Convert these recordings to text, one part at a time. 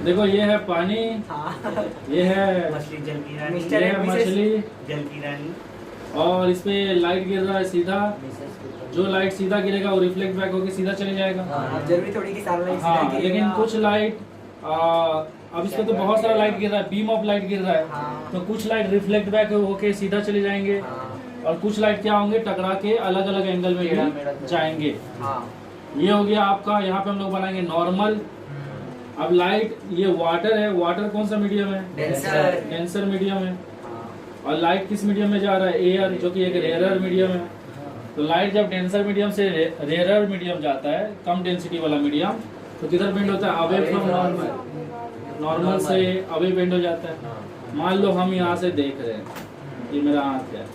देखो ये है पानी, ये है मछली जल की रानी, ये है मछली, जल की रानी, और इस पे लाइट गिर रहा है सीधा। जो लाइट सीधा गिरेगा वो रिफ्लेक्ट बैक होकर सीधा चले जाएगा। जरूरी थोड़ी कि सारा लाइट हाँ, लेकिन कुछ लाइट अब इस पे तो बहुत सारा लाइट गिर रहा है, बीम ऑफ लाइट गिर रहा है, तो कुछ लाइट रिफ्लेक्ट बैक होके सीधा चले जाएंगे, और कुछ लाइट क्या होंगे, टकरा के अलग अलग एंगल में भी जाएंगे। ये हो गया आपका। यहाँ पे हम लोग बनाएंगे नॉर्मल। अब लाइट, ये वाटर है, वाटर कौन सा मीडियम है? डेंसर मीडियम है। और लाइट किस मीडियम में जा रहा है? एयर, जो कि एक रेयरर मीडियम है। तो लाइट जब डेंसर मीडियम से रेयरर मीडियम जाता है, कम डेंसिटी वाला मीडियम, तो किधर बेंड होता है? Away from normal. नॉर्मल से अवे बेंड हो जाता है। मान लो हम यहाँ से देख रहे हैं, ये मेरा हाथ है,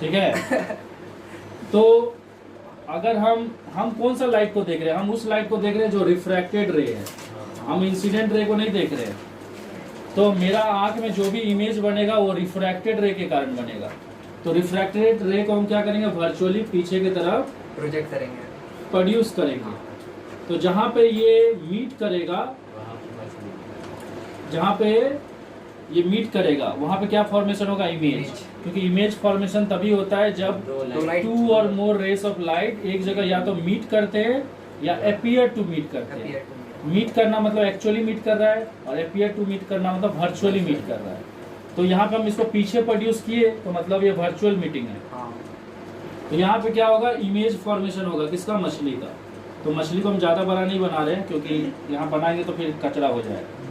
ठीक है? तो अगर हम कौन सा लाइट को देख रहे हैं? हम उस लाइट को देख रहे हैं जो रिफ्रैक्टेड रे है, हम इंसिडेंट रे को नहीं देख रहे हैं। तो मेरा आंख में जो भी इमेज बनेगा वो रिफ्रैक्टेड रे के कारण बनेगा। तो रिफ्रैक्टेड रे को हम क्या करेंगे? वर्चुअली पीछे की तरफ प्रोजेक्ट करेंगे, प्रोड्यूस करेंगे। तो जहां पे ये मीट करेगा, जहां पे ये मीट करेगा, वहां पे क्या फॉर्मेशन होगा? इमेज। क्योंकि इमेज फॉर्मेशन तभी होता है जब टू और मोर रेस ऑफ लाइट एक जगह या तो मीट करते हैं या अपीयर टू मीट करते हैं। मीट करना मतलब एक्चुअली मीट कर रहा है, और अपीयर टू मीट करना मतलब वर्चुअली मीट कर रहा है। तो यहाँ पे हम इसको पीछे प्रोड्यूस किए, तो मतलब ये वर्चुअल मीटिंग है। तो यहाँ पे क्या होगा? इमेज फॉर्मेशन होगा। किसका? मछली का। तो मछली को हम ज्यादा बड़ा नहीं बना रहे हैं, क्योंकि यहाँ बनाएंगे तो फिर कचरा हो जाएगा।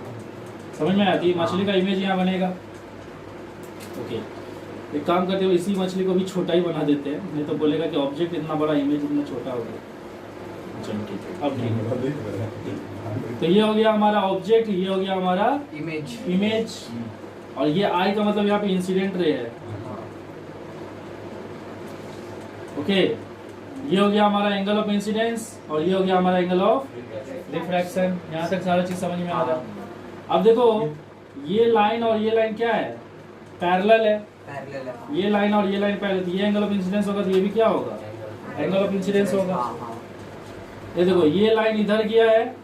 समझ में आती है? मछली का इमेज यहाँ बनेगा। ओके, एक काम करते हुए इसी मछली को भी छोटा ही बना देते हैं, नहीं तो बोलेगा कि ऑब्जेक्ट इतना बड़ा, इमेज इतना छोटा हो गया। चलो ठीक है, अब ठीक है। तो ये हो गया हमारा ऑब्जेक्ट, ये हो गया हमारा इमेज। और ये आई का मतलब यहाँ पे इंसिडेंट रे है। ओके, ये हो गया हमारा एंगल ऑफ इंसिडेंस, और ये हो गया हमारा एंगल ऑफ रिफ्रैक्शन। यहाँ तक सारा चीज समझ में आ रहा है। अब देखो, ये लाइन और ये लाइन क्या है? पैरेलल है। ये लाइन और ये लाइन पैरेलल, ये एंगल ऑफ इंसिडेंस होगा, तो ये भी क्या होगा? एंगल ऑफ इंसिडेंस होगा। ये देखो, ये लाइन इधर गया है,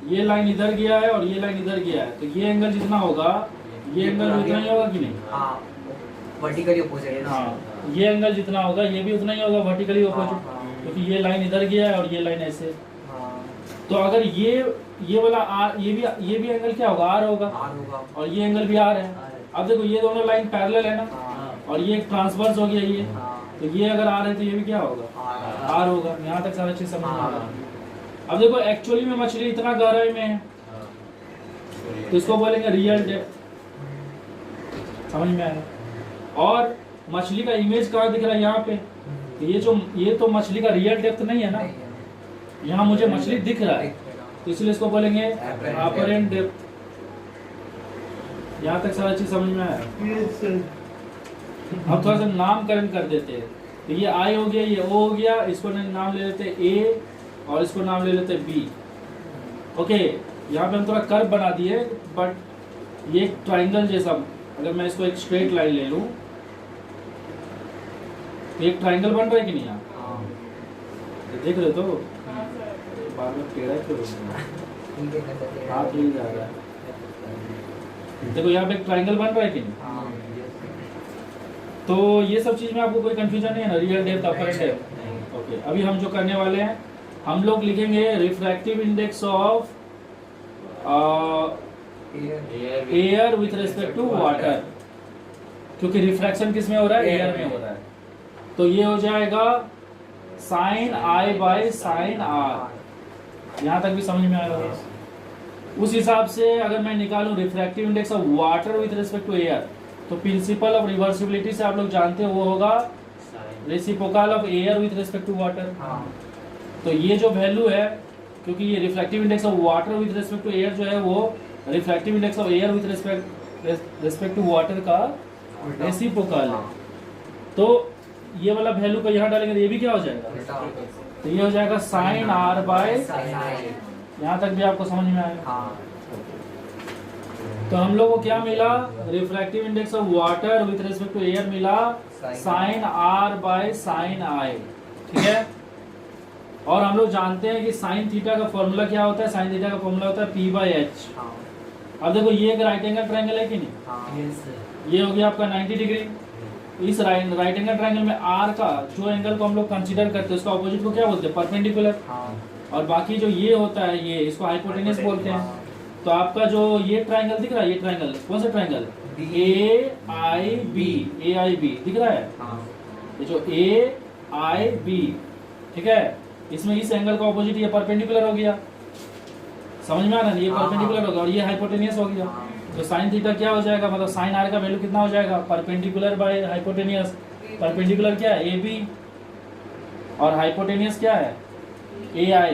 ये लाइन इधर गया है, और ये लाइन इधर गया है, तो ये एंगल जितना होगा ये एंगल भी उतना ही होगा कि नहीं? Vertically opposite. हाँ, ये एंगल जितना होगा ये भी उतना ही होगा, वर्टिकली ऑपोजिट, क्योंकि ये लाइन इधर गया है और ये लाइन ऐसे। तो अगर ये वाला आर, ये भी एंगल क्या होगा? आर होगा, और ये एंगल भी आर है। अब देखो, ये दोनों लाइन पैरेलल है ना, और ये एक ट्रांसवर्स हो गया ये, तो ये अगर आर है तो ये भी क्या होगा? आर होगा। यहाँ तक सारा चीज समझ में आ रहा है। अब देखो, एक्चुअली में मछली इतना गहराई में है, तो इसको बोलेंगे रियल डेप्थ। समझ में आया? और मछली का इमेज कहाँ दिख रहा है? यहाँ पे। तो ये तो मछली का रियल डेप्थ नहीं है ना, यहाँ मुझे मछली दिख रहा है, तो इसलिए इसको बोलेंगे अपरेंट डेप्थ। यहाँ तक सारा चीज समझ में आया? अब थोड़ा सा नामकरण कर देते हैं। तो ये आई हो गया, ये ओ हो गया, इसको नाम ले लेते हैं ए, और इसको नाम ले लेते हैं बी। ओके, यहाँ पे हम थोड़ा कर्व बना दिए, बट ये एक ट्राइंगल जैसा, अगर मैं इसको एक स्ट्रेट लाइन ले लूं तो एक ट्राइंगल बन रहा है कि नहीं? यहाँ देख रहे तो बार बार टेढ़ा क्यों हाथ नहीं जा रहा है? देखो, यहाँ पे एक ट्राइंगल बन रहा है कि नहीं? तो ये सब चीज में आपको कोई कंफ्यूजन नहीं है ना? Real depth, apparent depth. Okay, अभी हम जो करने वाले हैं, हम लोग लिखेंगे refractive index of air with respect to water, क्योंकि रिफ्रैक्शन किस में हो रहा है? एयर में हो रहा है। तो ये हो जाएगा sine i by sine r. यहाँ तक भी समझ में आ रहा है? उस हिसाब से अगर मैं निकालूं refractive index of water with respect to air, तो प्रिंसिपल ऑफ रिवर्सिबिलिटी से आप लोग जानते हो, वो होगा reciprocal of air with respect to water. तो ये जो वैल्यू है, क्योंकि ये refractive index of water with respect to air जो है, वो refractive index of air with respect to water का रेसिप्रोकल है। तो ये वाला वैल्यू को यहाँ डालेंगे तो ये भी क्या हो जाएगा? तो ये हो जाएगा साइन आर बाय। यहाँ तक भी आपको समझ में आएगा? तो हम लोग को क्या मिला? Refractive index of water with respect to air मिला sine r by sine i. ठीक है, और हम लोग जानते हैं कि साइन थीटा का फॉर्मूला क्या होता है, साइन थीटा का फॉर्मूला होता है P/H। हाँ अब देखो ये एक राइट एंगल ट्रायंगल है कि नहीं, हाँ ये हो गया आपका 90 डिग्री। इस राइट एंगल ट्रायंगल में R का जो एंगल को हम लोग कंसीडर करते हैं उसका ऑपोजिट को क्या बोलते हैं, परपेंडिकुलर। हाँ और बाकी जो ये होता है ये इसको हाइपोटेन्यूस बोलते हैं। तो आपका जो ये ट्रायंगल दिख रहा है, ये ट्रायंगल कौन सा ट्रायंगल, AIB दिख रहा है, हाँ ये जो AIB, ठीक है, इसमें इस एंगल का ऑपोजिट ये परपेंडिकुलर हो गया, समझ में आ रहा है, ये हाँ, परपेंडिकुलर हाँ। होगा और ये हाइपोटेनियस हो गया। हाँ। तो साइन थीटा क्या हो जाएगा, मतलब साइन आर का वैल्यू कितना हो जाएगा, परपेंडिकुलर बाय हाइपोटेनियस। परपेंडिकुलर क्या है, AB, और हाइपोटेनियस क्या है, AI।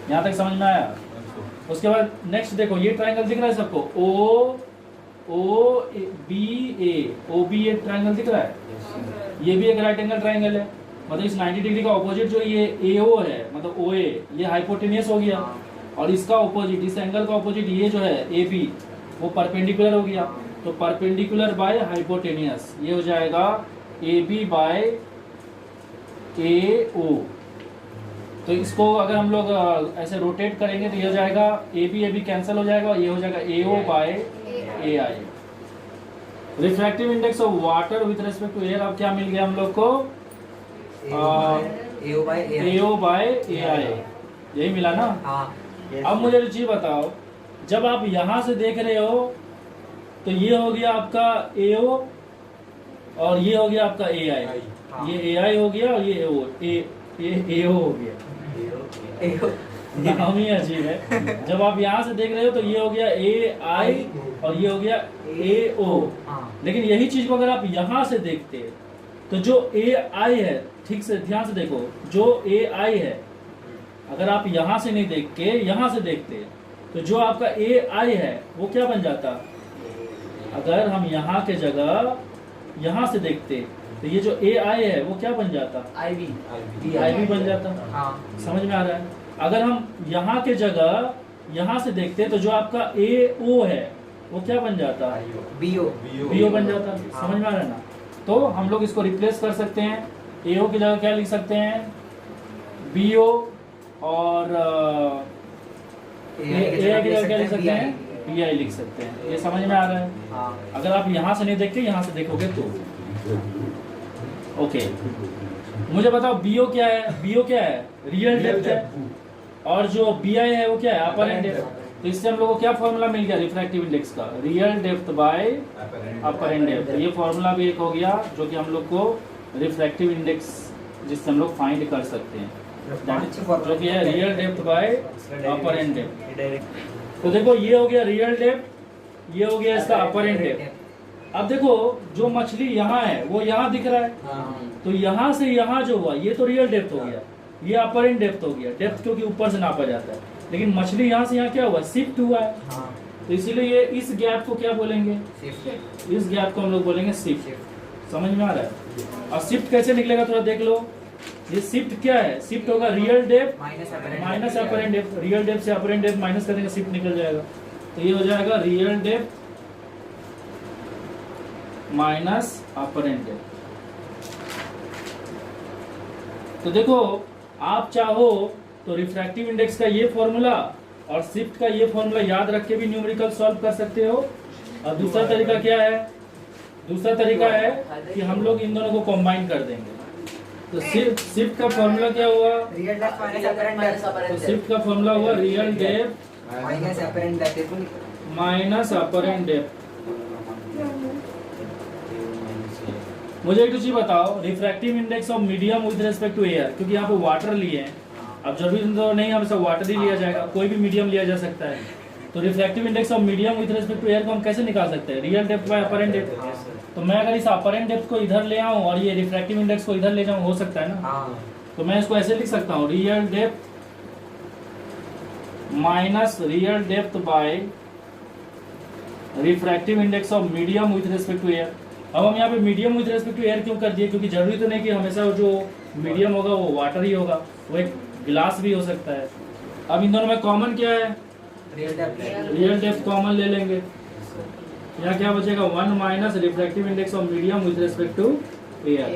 यहाँ तक समझ में आया। उसके बाद नेक्स्ट देखो ये ट्रायंगल दिख रहा है सबको, OBA ट्रायंगल दिख रहा है, ये भी एक राइट एंगल ट्रायंगल है। मतलब इस 90 डिग्री का ऑपोजिट जो ये AO है, मतलब OA, ये हाइपोटेनियस हो गया, और इसका ऑपोजिट, इस एंगल का ऑपोजिट ये जो है AB, वो परपेंडिकुलर हो गया। तो परपेंडिकुलर बाय हाइपोटेनियस ये हो जाएगा AB बाय AO। तो इसको अगर हम लोग ऐसे रोटेट करेंगे तो ये हो जाएगा AB कैंसिल हो जाएगा और ये हो जाएगा AO by AI। Refractive index of water with respect to air, अब क्या मिल गया हम लोग को, AO बाय AI, यही मिला ना। हाँ अब मुझे एक चीज बताओ, जब आप यहाँ से देख रहे हो तो ये हो गया आपका AO और ये हो गया आपका AI, ये AI हो गया और ये AO हो गया। नाम ही अजीब है। जब आप यहाँ से देख रहे हो तो ये हो गया AI और ये हो गया AO, लेकिन यही चीज को अगर आप यहाँ से देखते हैं तो जो AI है, ठीक से ध्यान से देखो, जो AI है अगर आप यहाँ से नहीं देख के यहाँ से देखते तो जो आपका AI है वो क्या बन जाता, अगर हम यहाँ के जगह यहाँ से देखते तो ये जो AI है वो क्या बन जाता, IB बन जाता। समझ में आ रहा है। अगर हम यहाँ के जगह यहाँ से देखते तो जो आपका AO है वो क्या बन जाता, BO बन जाता। समझ में आ रहा है ना। तो हम लोग इसको रिप्लेस कर सकते हैं, AO की जगह क्या लिख सकते हैं, BO, और AI की जगह क्या लिख सकते हैं, BI लिख सकते हैं। ये समझ में आ रहा है। अगर आप यहाँ से नहीं देख के यहाँ से देखोगे तो ओके। मुझे बताओ BO क्या है, BO क्या है, रियल डेप्थ है, और जो BI है वो क्या है, अपर एंड डेप्थ। तो इससे हम लोग को क्या फॉर्मूला मिल गया रिफ्रैक्टिव इंडेक्स का, real depth by apparent depth. ये फॉर्मूला भी एक हो गया जो कि हम लोग को रिफ्रैक्टिव इंडेक्स जिससे हम लोग फाइंड कर सकते हैं, जो कि है real depth by apparent depth. तो देखो ये हो गया रियल डेप्थ, ये हो गया इसका अपर एंड डेप्थ। अब देखो जो मछली यहाँ है वो यहाँ दिख रहा है, तो यहाँ से यहाँ जो हुआ ये तो रियल डेप्थ हो गया, ये अपर एंड डेप्थ हो गया, डेप्थ क्योंकि ऊपर से नापा जाता है। लेकिन मछली यहाँ से यहाँ क्या हुआ, शिफ्ट हुआ है, तो इसीलिए ये इस गैप को क्या बोलेंगे, इस गैप को हम लोग बोलेंगे शिफ्ट। समझ में आ रहा है। और शिफ्ट कैसे निकलेगा थोड़ा देख लो। ये शिफ्ट क्या है, शिफ्ट होगा real depth minus apparent depth, real depth से अपर एंड डेप्थ माइनस करने का शिफ्ट निकल जाएगा। तो ये हो जाएगा real depth minus apparent depth. तो देखो आप चाहो तो रिफ्रैक्टिव इंडेक्स का ये फॉर्मूला और शिफ्ट का ये फॉर्मूला याद रख के भी न्यूमेरिकल सॉल्व कर सकते हो। और दूसरा तरीका क्या है, दूसरा तरीका है कि हम लोग इन दोनों को कंबाइन कर देंगे। तो शिफ्ट का फॉर्मूला क्या हुआ, real depth minus apparent depth. तो शिफ्ट का फॉर्मूला हुआ real depth minus apparent depth minus apparent depth. मुझे एक चीज बताओ, refractive index of medium with respect to air, क्योंकि यहाँ पे वाटर लिए हैं, अब जरूरी तो नहीं हमेशा वाटर ही लिया जाएगा, कोई भी मीडियम लिया जा सकता है। तो refractive index of medium with respect to air को हम कैसे निकाल सकते हैं, real depth by apparent depth. तो मैं अगर इस अपर एंड डेप्थ को इधर ले आऊं और ये रिफ्रैक्टिव इंडेक्स को इधर ले जाऊं, हो सकता है ना। तो मैं इसको ऐसे लिख सकता हूँ, real depth minus real depth by refractive index of medium with respect to air. अब हम यहाँ पे medium with respect to air क्यों कर दिए, क्योंकि जरूरी तो नहीं कि हमेशा जो मीडियम होगा वो वाटर ही होगा, वो एक गिलास भी हो सकता है। अब इन दोनों में कॉमन क्या है, रियल डेप्थ कॉमन ले लेंगे। यहाँ क्या बचेगा, 1 minus refractive index of medium with respect to air.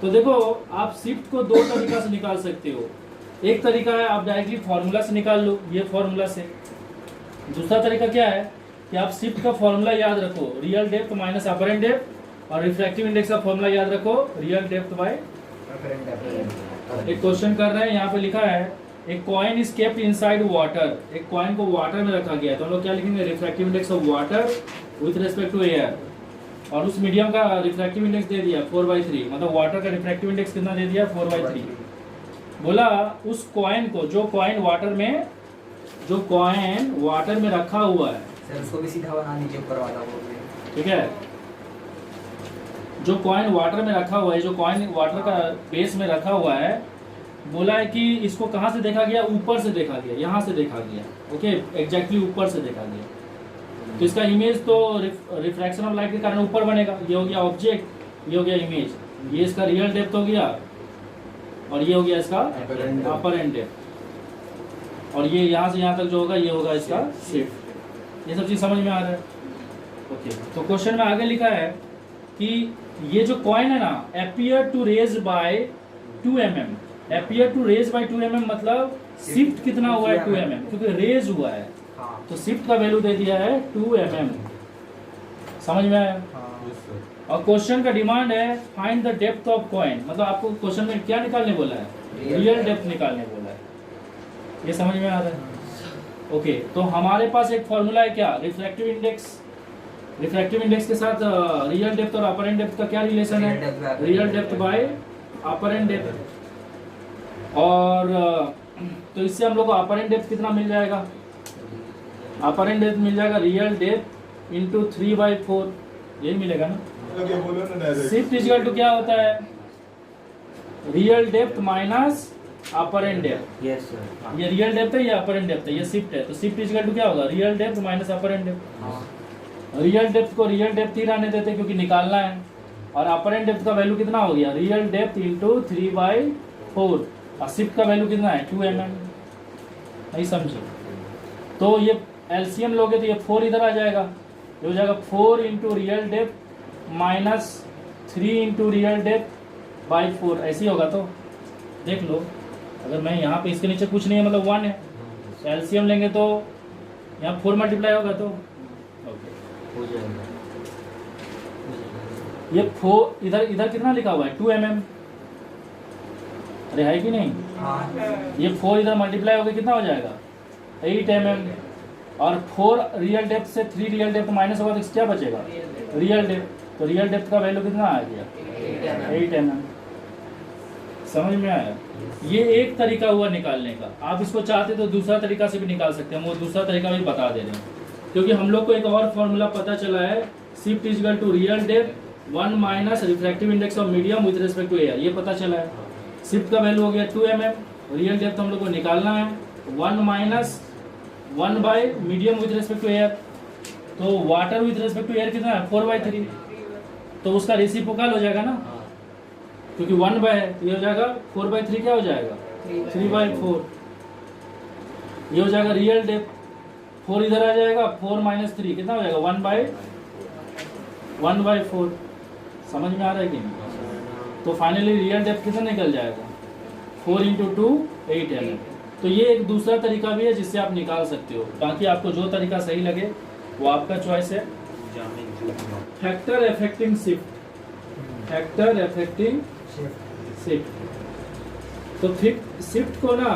तो देखो आप शिफ्ट को दो तरीका से निकाल सकते हो। एक तरीका है आप डायरेक्टली फॉर्मूला से निकाल लो, ये फॉर्मूला से। दूसरा तरीका क्या है कि आप शिफ्ट का फॉर्मूला याद रखो, real depth minus apparent depth, और रिफ्रैक्टिव इंडेक्स का फॉर्मूला याद रखो, रियल डेप्थ बाय। एक क्वेश्चन कर रहे हैं, यहाँ पे लिखा है एक coin is kept inside water, एक कॉइन को वाटर में रखा गया है, तो हम लोग क्या लिखेंगे, refractive index of water with respect to air, और उस मीडियम का रिफ्रैक्टिव इंडेक्स दे दिया 4/3, मतलब वाटर का रिफ्रैक्टिव इंडेक्स कितना दे दिया 4/3। बोला उस कॉइन को, जो कॉइन वाटर में रखा हुआ है, सर उसको भी सीधा बना नीचे ऊपर वाला बोल रहे हैं। ठीक है, जो कॉइन वाटर में रखा हुआ है, जो कॉइन वाटर का बेस में रखा हुआ है, बोला है कि इसको कहाँ से देखा गया, ऊपर से देखा गया, यहाँ से देखा गया। ओके, एग्जैक्टली ऊपर से देखा गया, तो इसका इमेज तो रिफ्रैक्शन ऑफ लाइट के कारण ऊपर बनेगा। ये हो गया ऑब्जेक्ट, ये हो गया इमेज, ये इसका रियल डेप्थ हो गया, और ये हो गया इसका अपरेंट डेप्थ, और ये यहाँ से यहाँ तक जो होगा ये होगा इसका शिफ्ट। ये सब चीज समझ में आ रहा है। ओके, तो क्वेश्चन में आगे लिखा है कि ये जो कॉइन है ना, appear to raise by 2 mm, appear to raise by 2 mm मतलब शिफ्ट कितना हुआ है 2 mm, क्योंकि रेज हुआ है, तो शिफ्ट का वैल्यू दे दिया है 2 mm। समझ में आया? और क्वेश्चन का डिमांड है find the depth of coin, मतलब आपको क्वेश्चन में क्या निकालने बोला है, रियल डेप्थ निकालने बोला है। ये समझ में आ रहा है? ओके, तो हमारे पास एक फॉर्मूला है क्या, रिफ्रैक्टिव इंडेक्स। रिफ्रैक्टिव इंडेक्स के साथ रियल डेप्थ और अपरेंट डेप्थ का क्या रिलेशन है, real depth by apparent depth. और तो इससे हम लोग को अपरेंट डेप्थ कितना मिल जाएगा, अपरेंट डेप्थ मिल जाएगा रियल डेप्थ इंटू 3/4, यही मिलेगा ना। शिफ्ट इक्वल टू क्या होता है, real depth minus apparent depth. Yes sir, ये रियल डेप्थ है, ये अपरेंट डेप्थ है, ये शिफ्ट है, तो शिफ्ट इक्वल टू क्या होगा, real depth minus apparent depth. Real depth को रियल डेप्थ ही रहने देते क्योंकि निकालना है, और अपरेंट डेप्थ का वैल्यू कितना हो गया, रियल डेप्थ इंटू 3/4, और शिफ्ट का वैल्यू कितना है 2 mm। नहीं समझे? तो ये एलसीएम लोगे तो ये 4 इधर आ जाएगा, ये हो जाएगा 4 into real depth minus 3 into real depth by 4, ऐसी होगा। तो देख लो, अगर मैं यहाँ पे इसके नीचे कुछ नहीं है मतलब 1 है, तो एलसीएम लेंगे तो यहाँ 4 मल्टीप्लाई होगा, तो हो जाएगा। ये 4 इधर कितना लिखा हुआ है 2 mm, अरे है कि नहीं, ये 4 इधर मल्टीप्लाई होकर कितना हो जाएगा 8 mm, और 4 रियल डेप्थ से 3 रियल डेप्थ माइनस होगा तो क्या बचेगा रियल डेप्थ, तो रियल डेप्थ का वैल्यू कितना आ गया 8 mm। समझ में आया? ये एक तरीका हुआ निकालने का। आप इसको चाहते तो दूसरा तरीका से भी निकाल सकते हैं, वो दूसरा तरीका भी बता दे रहे हैं, क्योंकि हम लोग को एक और फॉर्मूला पता चला है, shift is equal to real depth 1 minus refractive index of medium with respect to air, ये पता चला है। शिफ्ट का वैल्यू हो गया 2 mm, रियल डेप्थ हम लोग को निकालना है 1 minus 1 by medium with respect to air, तो water with respect to air कितना है 4/3, तो उसका रेसिप्रोकल हो जाएगा ना, क्योंकि 1 बाय है, तो ये हो जाएगा 4/3, क्या हो जाएगा 3/4, ये हो जाएगा रियल डेप्थ, 4 इधर आ जाएगा, 4 माइनस 3 कितना हो जाएगा 1/4। समझ में आ रहा है कि नहीं? तो फाइनली रियल डेप्थ कितना निकल जाएगा 4 इंटू 2 8 mm। तो ये एक दूसरा तरीका भी है जिससे आप निकाल सकते हो, बाकी आपको जो तरीका सही लगे वो आपका चॉइस है। Factor affecting shift, factor affecting shift. तो शिफ्ट को ना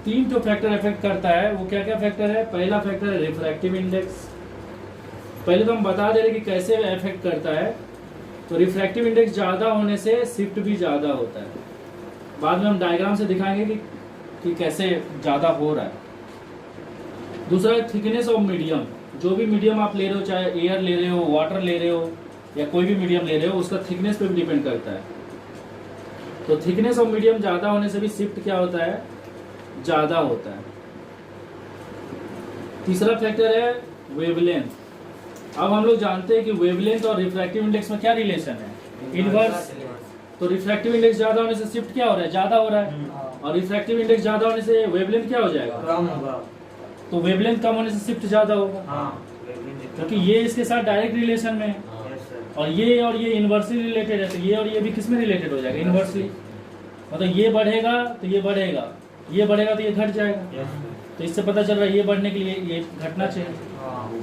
3 जो फैक्टर इफेक्ट करता है, वो क्या क्या फैक्टर है। पहला फैक्टर है रिफ्रैक्टिव इंडेक्स, पहले तो हम बता दे रहे कि कैसे इफेक्ट करता है। तो रिफ्रैक्टिव इंडेक्स ज़्यादा होने से शिफ्ट भी ज़्यादा होता है, बाद में हम डायग्राम से दिखाएंगे कि कैसे ज़्यादा हो रहा है। दूसरा है थिकनेस ऑफ मीडियम, जो भी मीडियम आप ले रहे हो, चाहे एयर ले रहे हो, वाटर ले रहे हो, या कोई भी मीडियम ले रहे हो, उसका थिकनेस पे भी डिपेंड करता है। तो थिकनेस ऑफ मीडियम ज़्यादा होने से भी शिफ्ट क्या होता है ज़्यादा होता है। तीसरा फैक्टर है वेवलेंथ। अब हम लोग जानते हैं कि वेवलेंथ और रिफ्रैक्टिव इंडेक्स में क्या रिलेशन है, इनवर्स। तो रिफ्रैक्टिव इंडेक्स ज्यादा होने से शिफ्ट क्या हो रहा है ज्यादा हो रहा है, और रिफ्रैक्टिव इंडेक्स ज्यादा होने से वेवलेंथ क्या हो जाएगा कम होगा। तो वेवलेंथ कम होने से शिफ्ट ज्यादा होगा, क्योंकि ये इसके साथ डायरेक्ट रिलेशन में है। और ये इन्वर्सली रिलेटेड है, तो ये और ये भी किसमें रिलेटेड हो जाएगा? इन्वर्सली। मतलब ये बढ़ेगा तो ये बढ़ेगा, ये बढ़ेगा तो ये घट जाएगा। तो इससे पता चल रहा है ये बढ़ने के लिए ये घटना चाहिए।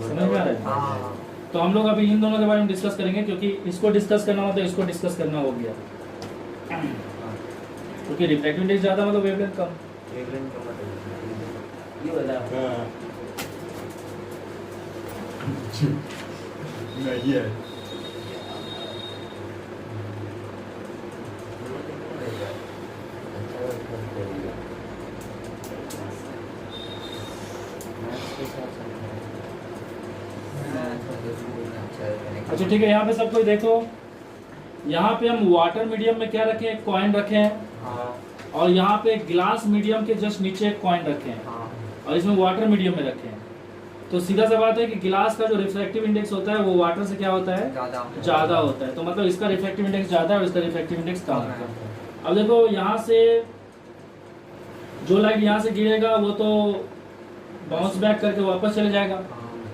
समझ में आ रहा है? तो हम लोग अभी इन दोनों के बारे में डिस्कस करेंगे, क्योंकि इसको डिस्कस करना हो तो इसको डिस्कस करना हो गया, क्योंकि रिफ्रैक्टिव इंडेक्स ज़्यादा मतलब वेवलेंथ कम। ये वाला नहीं है। अच्छा ठीक है, यहाँ पे सब कोई देखो, यहाँ पे हम वाटर मीडियम में क्या रखे हैं? कॉइन रखे हैं। और यहाँ पे ग्लास मीडियम के जस्ट नीचे एक कॉइन रखे हैं, और इसमें वाटर मीडियम में रखे हैं। तो सीधा सा बात है कि गिलास का जो रिफ्रैक्टिव इंडेक्स होता है वो वाटर से क्या होता है? ज़्यादा होता है। तो मतलब इसका रिफ्रैक्टिव इंडेक्स ज़्यादा है और इसका रिफ्रैक्टिव इंडेक्स कम है। अब देखो यहाँ से जो लाइट यहाँ से गिरेगा वो तो बाउंस बैक करके वापस चले जाएगा।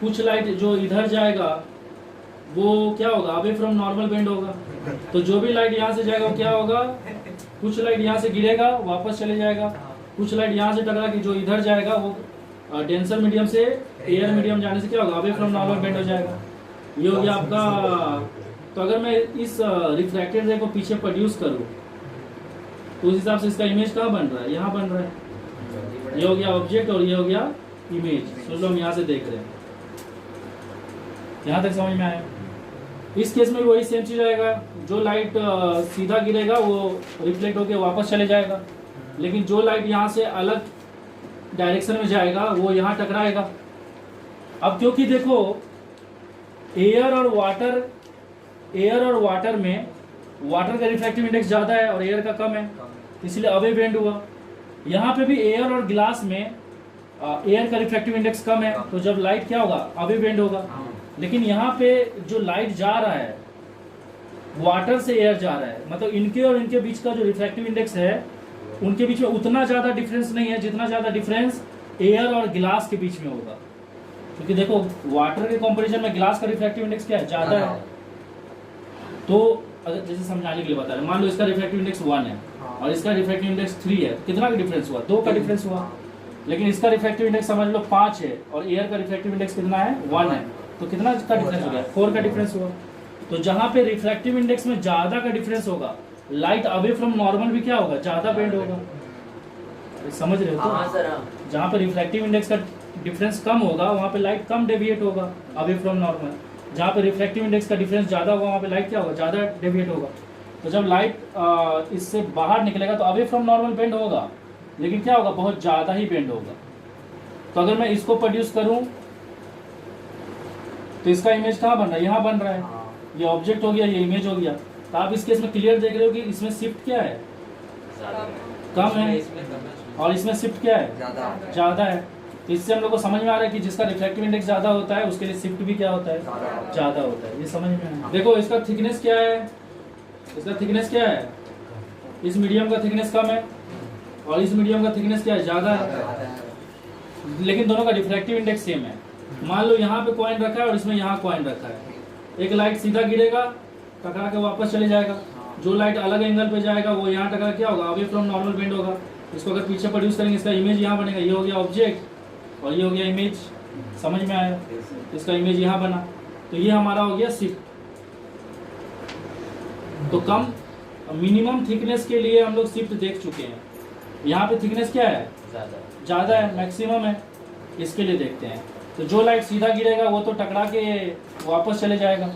कुछ लाइट जो इधर जाएगा वो क्या होगा? अवे फ्रॉम नॉर्मल बेंड होगा। तो जो भी लाइट यहाँ से जाएगा वो क्या होगा? कुछ लाइट यहाँ से गिरेगा वापस चले जाएगा, कुछ लाइट यहाँ से टकरा के जो इधर जाएगा वो डेंसर मीडियम से एयर मीडियम जाने से क्या होगा? अवे फ्रॉम नॉर्मल बेंड हो जाएगा। ये हो गया आपका। तो अगर मैं इस रिफ्रैक्टेड रे को पीछे प्रोड्यूस करूँ तो उस हिसाब से इसका इमेज कहाँ बन रहा है? यहाँ बन रहा है। ये हो गया ऑब्जेक्ट और ये हो गया इमेज। सोच लो हम यहाँ से देख रहे हैं, यहाँ तक समझ में आया? इस केस में वही सेम चीज आएगा। जो लाइट सीधा गिरेगा वो रिफ्लेक्ट होकर वापस चले जाएगा, लेकिन जो लाइट यहाँ से अलग डायरेक्शन में जाएगा वो यहाँ टकराएगा। अब क्योंकि देखो एयर और वाटर में वाटर का रिफ्रैक्टिव इंडेक्स ज़्यादा है और एयर का कम है, इसलिए अवे बेंड हुआ। यहाँ पे भी एयर और ग्लास में एयर का रिफ्रैक्टिव इंडेक्स कम है, तो जब लाइट क्या होगा? अवे बेंड होगा। लेकिन यहाँ पे जो लाइट जा रहा है वाटर से एयर जा रहा है, मतलब इनके और इनके बीच का जो रिफ्रैक्टिव इंडेक्स है उनके बीच में उतना ज़्यादा डिफरेंस नहीं है जितना ज़्यादा डिफरेंस एयर और गिलास के बीच में होगा। क्योंकि देखो वाटर के कंपैरिजन में गिलास का रिफ्रैक्टिव इंडेक्स क्या है? ज़्यादा है। तो अगर जैसे समझाने के लिए बता रहे, मान लो इसका रिफ्रैक्टिव इंडेक्स 1 है और इसका रिफ्रैक्टिव इंडेक्स 3 है, कितना का डिफरेंस हुआ? 2 का डिफरेंस हुआ। लेकिन इसका रिफ्रैक्टिव इंडेक्स समझ लो 5 है और एयर का रिफ्रैक्टिव इंडेक्स कितना है? 1 है, तो कितना का डिफरेंस हो गया? 4 का डिफरेंस हुआ। तो जहाँ पे रिफ्रैक्टिव इंडेक्स में ज़्यादा का डिफरेंस होगा, लाइट अवे फ्रॉम नॉर्मल भी क्या होगा? ज़्यादा बेंड होगा। समझ रहे हो? तो जहाँ पे रिफ्रैक्टिव इंडेक्स का डिफरेंस कम होगा वहाँ पे लाइट कम डेविएट होगा अवे फ्रॉम नॉर्मल। जहाँ पे रिफ्रैक्टिव इंडेक्स का डिफरेंस ज़्यादा होगा वहाँ पे लाइट क्या होगा? ज़्यादा डेविएट होगा। तो जब लाइट इससे बाहर निकलेगा तो अवे फ्रॉम नॉर्मल बेंड होगा, लेकिन क्या होगा? बहुत ज़्यादा ही बेंड होगा। तो अगर मैं इसको प्रोड्यूस करूँ तो इसका इमेज कहाँ बन रहा है? यहाँ बन रहा है। ये ऑब्जेक्ट हो गया, ये इमेज हो गया। तो आप इस केस में क्लियर देख रहे हो कि इसमें शिफ्ट क्या है? कम है, और इसमें शिफ्ट क्या है? ज़्यादा है। तो इससे हम लोग को समझ में आ रहा है कि जिसका रिफ्रैक्टिव इंडेक्स ज़्यादा होता है उसके लिए शिफ्ट भी क्या होता है? ज़्यादा होता है। ये समझ में आया? देखो इसका थिकनेस क्या है? इसका थिकनेस क्या है? इस मीडियम का थिकनेस कम है और इस मीडियम का थिकनेस क्या है? ज़्यादा है, लेकिन दोनों का रिफ्रैक्टिव इंडेक्स सेम है। मान लो यहाँ पे कॉइन रखा है और इसमें यहाँ कॉइन रखा है। एक लाइट सीधा गिरेगा, टकरा के वापस चले जाएगा। जो लाइट अलग एंगल पे जाएगा वो यहाँ टकरा क्या होगा? अवे फ्रॉम नॉर्मल बेंड होगा। इसको अगर पीछे प्रोड्यूस करेंगे इसका इमेज यहाँ बनेगा। ये हो गया ऑब्जेक्ट और ये हो गया इमेज। समझ में आया? इसका इमेज यहाँ बना, तो ये हमारा हो गया शिफ्ट। तो कम मिनिमम थिकनेस के लिए हम लोग शिफ्ट देख चुके हैं। यहाँ पे थिकनेस क्या है? ज़्यादा है, मैक्सिमम है, इसके लिए देखते हैं। तो जो लाइट सीधा गिरेगा वो तो टकरा के वापस चले जाएगा,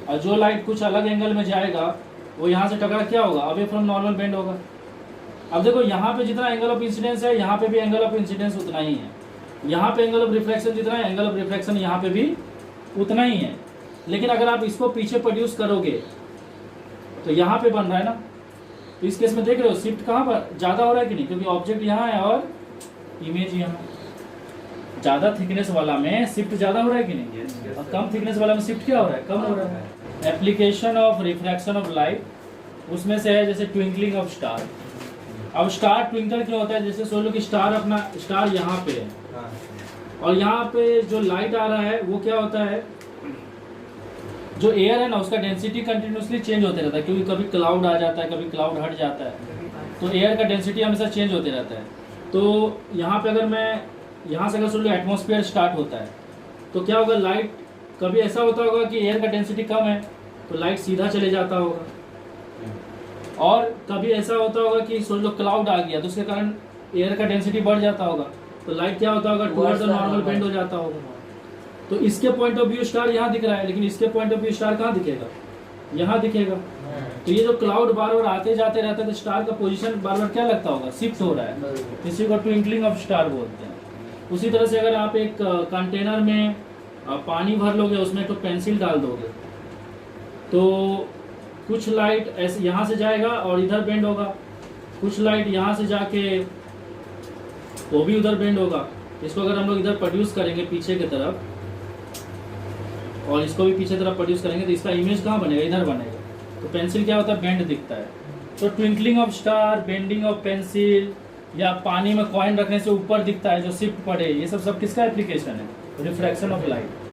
और जो लाइट कुछ अलग एंगल में जाएगा वो यहाँ से टकरा क्या होगा? अवे फ्रॉम नॉर्मल बेंड होगा। अब देखो यहाँ पे जितना एंगल ऑफ इंसिडेंस है यहाँ पे भी एंगल ऑफ इंसिडेंस उतना ही है। यहाँ पे एंगल ऑफ रिफ्लेक्शन जितना है, एंगल ऑफ रिफ्लेक्शन यहाँ पे भी उतना ही है। लेकिन अगर आप इसको पीछे प्रोड्यूस करोगे तो यहाँ पे बन रहा है ना। तो इस केस में देख रहे हो शिफ्ट कहाँ पर ज़्यादा हो रहा है कि नहीं? क्योंकि ऑब्जेक्ट यहाँ है और इमेज यहाँ। ज़्यादा थिकनेस वाला में शिफ्ट ज़्यादा हो रहा है कि नहीं? और कम थिकनेस वाला में शिफ्ट क्या हो रहा है? कम हो रहा है। Application of refraction of light उसमें से है जैसे ट्विंकलिंग ऑफ स्टार। अब स्टार ट्विंकल क्या होता है? जैसे सोच लो कि स्टार अपना स्टार यहाँ पे है और यहाँ पे जो लाइट आ रहा है वो क्या होता है? जो एयर है ना उसका डेंसिटी कंटिन्यूसली चेंज होते रहता है, क्योंकि कभी क्लाउड आ जाता है, कभी क्लाउड हट जाता है, तो एयर का डेंसिटी हमेशा चेंज होते रहता है। तो यहाँ पे अगर मैं यहाँ से अगर सोच लो एटमॉस्फेयर स्टार्ट होता है तो क्या होगा, लाइट कभी ऐसा होता होगा कि एयर का डेंसिटी कम है तो लाइट सीधा चले जाता होगा, और कभी ऐसा होता होगा कि सोच लो क्लाउड आ गया तो उसके कारण एयर का डेंसिटी बढ़ जाता होगा तो लाइट क्या होता होगा, टुवर्ड्स द नॉर्मल बेंड हो जाता होगा। तो इसके पॉइंट ऑफ व्यू स्टार यहाँ दिख रहा है, लेकिन इसके पॉइंट ऑफ व्यू स्टार कहाँ दिखेगा, यहाँ दिखेगा। तो ये जो क्लाउड बार बार आते जाते रहता है तो स्टार का पोजीशन बार बार क्या लगता होगा, शिफ्ट हो रहा है, इसी को ट्विंकलिंग ऑफ स्टार बोलते हैं। उसी तरह से अगर आप एक कंटेनर में पानी भर लोगे, उसमें तो पेंसिल डाल दोगे तो कुछ लाइट ऐसे यहाँ से जाएगा और इधर बेंड होगा, कुछ लाइट यहाँ से जाके वो भी उधर बेंड होगा। इसको अगर हम लोग इधर प्रोड्यूस करेंगे पीछे की तरफ और इसको भी पीछे तरफ प्रोड्यूस करेंगे तो इसका इमेज कहाँ बनेगा, इधर बनेगा। तो पेंसिल क्या होता है, बेंड दिखता है। तो twinkling of star, bending of pencil, या पानी में कॉइन रखने से ऊपर दिखता है जो शिफ्ट पड़े, ये सब किसका एप्लीकेशन है, रिफ्रैक्शन ऑफ लाइट।